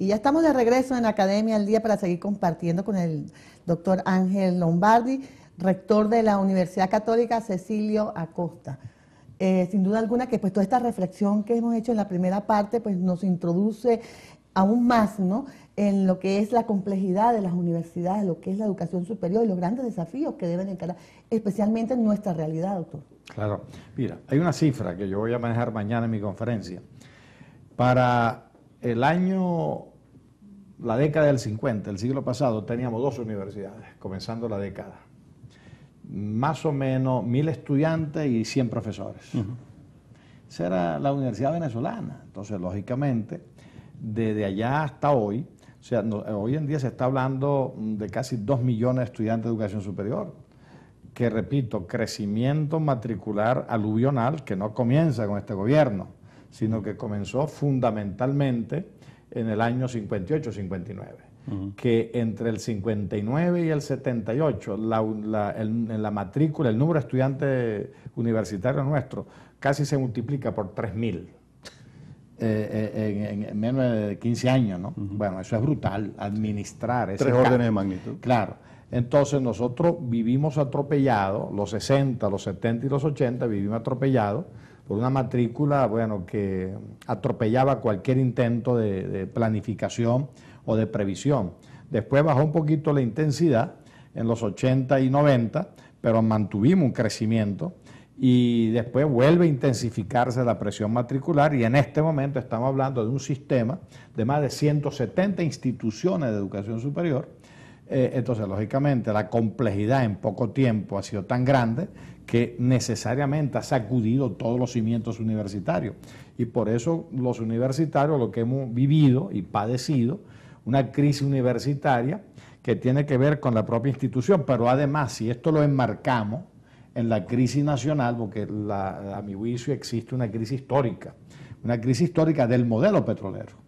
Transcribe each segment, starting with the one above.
Y ya estamos de regreso en Academia al Día para seguir compartiendo con el doctor Ángel Lombardi, rector de la Universidad Católica Cecilio Acosta. Sin duda alguna que pues toda esta reflexión que hemos hecho en la primera parte pues nos introduce aún más, ¿no?, en lo que es la complejidad de las universidades, lo que es la educación superior y los grandes desafíos que deben encarar, especialmente en nuestra realidad, doctor. Claro. Mira, hay una cifra que yo voy a manejar mañana en mi conferencia. Para el año, la década del 50, el siglo pasado, teníamos 2 universidades, comenzando la década. Más o menos 1000 estudiantes y 100 profesores. Esa era la Universidad Venezolana. Entonces, lógicamente, desde allá hasta hoy, o sea, hoy en día se está hablando de casi 2 millones de estudiantes de educación superior, que repito, crecimiento matricular aluvional que no comienza con este gobierno, sino que comenzó fundamentalmente en el año 58-59. Que entre el 59 y el 78, en la matrícula, el número de estudiantes universitarios nuestros casi se multiplica por 3000 en menos de 15 años, ¿no? Bueno, eso es brutal, administrar. 3 órdenes de magnitud. Claro. Entonces nosotros vivimos atropellados, los 60, los 70 y los 80 vivimos atropellados por una matrícula, bueno, que atropellaba cualquier intento de planificación o de previsión. Después bajó un poquito la intensidad en los 80 y 90, pero mantuvimos un crecimiento y después vuelve a intensificarse la presión matricular y en este momento estamos hablando de un sistema de más de 170 instituciones de educación superior. Entonces, lógicamente, la complejidad en poco tiempo ha sido tan grande que necesariamente ha sacudido todos los cimientos universitarios. Y por eso los universitarios, lo que hemos vivido y padecido, una crisis universitaria que tiene que ver con la propia institución, pero además, si esto lo enmarcamos en la crisis nacional, porque a mi juicio existe una crisis histórica del modelo petrolero.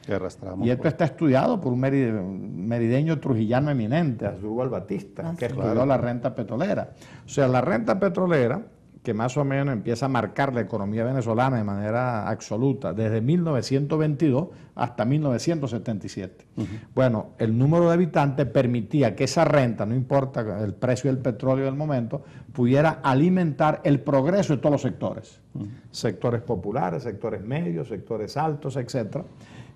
Que arrastramos. Y esto está estudiado por un merideño trujillano eminente, Asdrúbal Batista, que estudió la renta petrolera. O sea, la renta petrolera, que más o menos empieza a marcar la economía venezolana de manera absoluta, desde 1922 hasta 1977. Bueno, el número de habitantes permitía que esa renta, no importa el precio del petróleo del momento, pudiera alimentar el progreso de todos los sectores. Sectores populares, sectores medios, sectores altos, etcétera,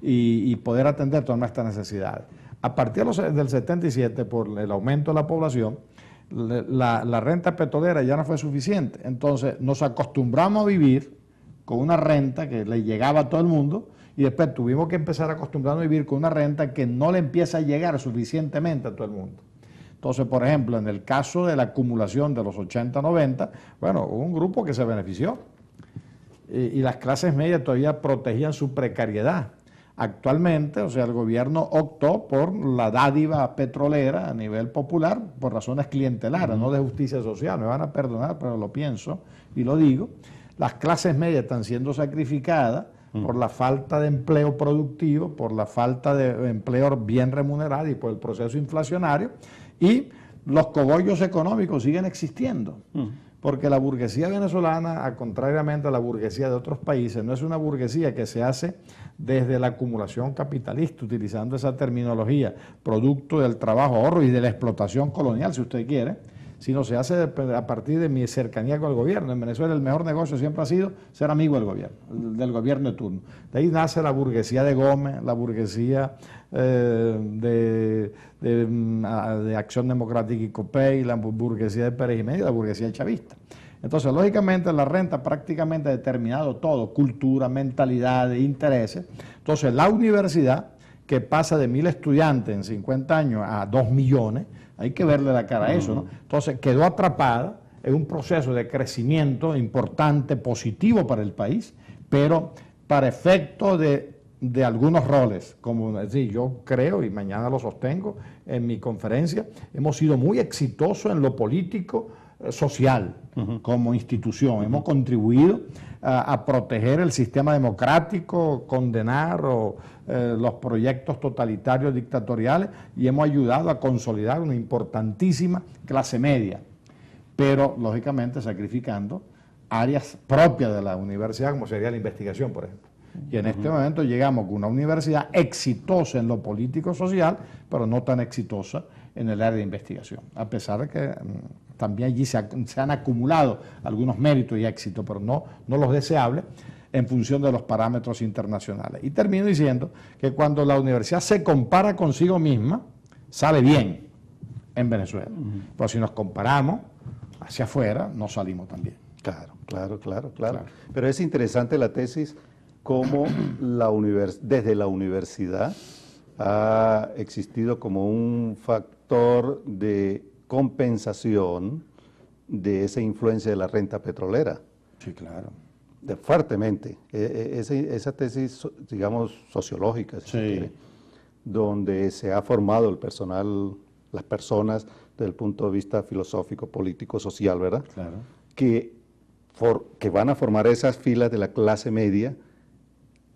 y poder atender todas nuestras necesidades. A partir del 77, por el aumento de la población, la renta petrolera ya no fue suficiente. Entonces nos acostumbramos a vivir con una renta que le llegaba a todo el mundo y después tuvimos que empezar a acostumbrarnos a vivir con una renta que no le empieza a llegar suficientemente a todo el mundo. Entonces, por ejemplo, en el caso de la acumulación de los 80-90, bueno, hubo un grupo que se benefició y las clases medias todavía protegían su precariedad. Actualmente, o sea, el gobierno optó por la dádiva petrolera a nivel popular por razones clientelares, no de justicia social. Me van a perdonar, pero lo pienso y lo digo. Las clases medias están siendo sacrificadas por la falta de empleo productivo, por la falta de empleo bien remunerado y por el proceso inflacionario. Y los cogollos económicos siguen existiendo. Porque la burguesía venezolana, contrariamente a la burguesía de otros países, no es una burguesía que se hace desde la acumulación capitalista, utilizando esa terminología, producto del trabajo, ahorro y de la explotación colonial, si usted quiere, sino se hace a partir de mi cercanía con el gobierno. En Venezuela el mejor negocio siempre ha sido ser amigo del gobierno de turno. De ahí nace la burguesía de Gómez, la burguesía de Acción Democrática y COPEI, la burguesía de Pérez Jiménez y la burguesía chavista. Entonces, lógicamente, la renta prácticamente ha determinado todo, cultura, mentalidad, intereses. Entonces, la universidad, que pasa de 1000 estudiantes en 50 años a 2 millones, hay que verle la cara a eso, ¿no? Entonces, quedó atrapada en un proceso de crecimiento importante, positivo para el país, pero para efecto de algunos roles, como decir, yo creo, y mañana lo sostengo en mi conferencia, hemos sido muy exitosos en lo político, social, como institución. Hemos contribuido a proteger el sistema democrático, condenar los proyectos totalitarios dictatoriales y hemos ayudado a consolidar una importantísima clase media, pero lógicamente sacrificando áreas propias de la universidad, como sería la investigación, por ejemplo. Y en este momento llegamos con una universidad exitosa en lo político-social, pero no tan exitosa en el área de investigación, a pesar de que también allí se han acumulado algunos méritos y éxitos, pero no los deseables en función de los parámetros internacionales. Y termino diciendo que cuando la universidad se compara consigo misma, sale bien en Venezuela. Pero si nos comparamos hacia afuera, no salimos tan bien. Claro. Pero es interesante la tesis, cómo desde la universidad ha existido como un factor de compensación de esa influencia de la renta petrolera. Sí, claro. Fuertemente. Esa tesis, digamos, sociológica, si se quiere, donde se ha formado el personal, las personas, desde el punto de vista filosófico, político, social, ¿verdad? Claro. Que van a formar esas filas de la clase media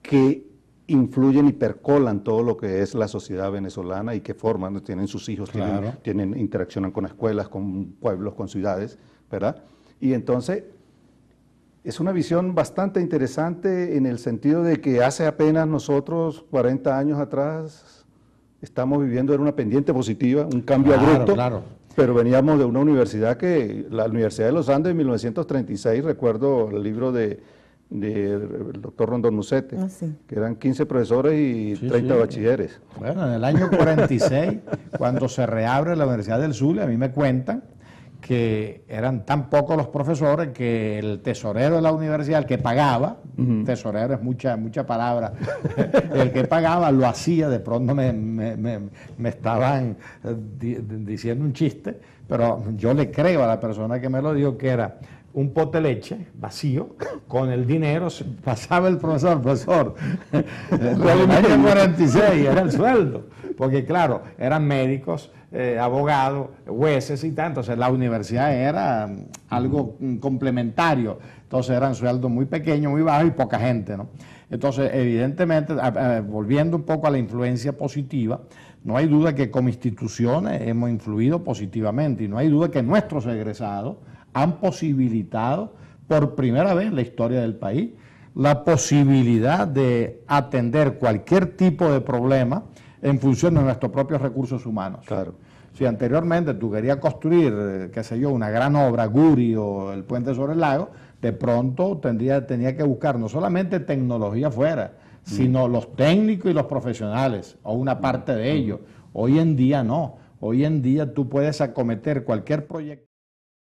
que influyen y percolan todo lo que es la sociedad venezolana y que forman, tienen sus hijos, claro, interaccionan con escuelas, con pueblos, con ciudades, ¿verdad? Y entonces es una visión bastante interesante en el sentido de que hace apenas nosotros, 40 años atrás, estamos viviendo en una pendiente positiva, un cambio abrupto, pero veníamos de una universidad la Universidad de los Andes en 1936, recuerdo el libro del doctor Rondón Musete, que eran 15 profesores y 30 bachilleres. Bueno, en el año 46, cuando se reabre la Universidad del Zulia, a mí me cuentan que eran tan pocos los profesores que el tesorero de la universidad, el que pagaba, tesorero es mucha palabra, el que pagaba lo hacía, de pronto me estaban diciendo un chiste, pero yo le creo a la persona que me lo dijo, que era un pote de leche vacío, con el dinero pasaba el profesor, en el año 46 era el sueldo, porque claro, eran médicos, abogados, jueces y tal, entonces la universidad era algo complementario, entonces eran sueldos muy pequeños, muy bajos y poca gente, ¿no? Entonces, evidentemente, volviendo un poco a la influencia positiva, no hay duda que como instituciones hemos influido positivamente y no hay duda que nuestros egresados han posibilitado por primera vez en la historia del país la posibilidad de atender cualquier tipo de problema en función de nuestros propios recursos humanos. Claro. Si anteriormente tú querías construir, qué sé yo, una gran obra, Guri o el puente sobre el lago, de pronto tenía que buscar no solamente tecnología afuera, sino los técnicos y los profesionales, o una parte de ellos. Hoy en día no. Hoy en día tú puedes acometer cualquier proyecto.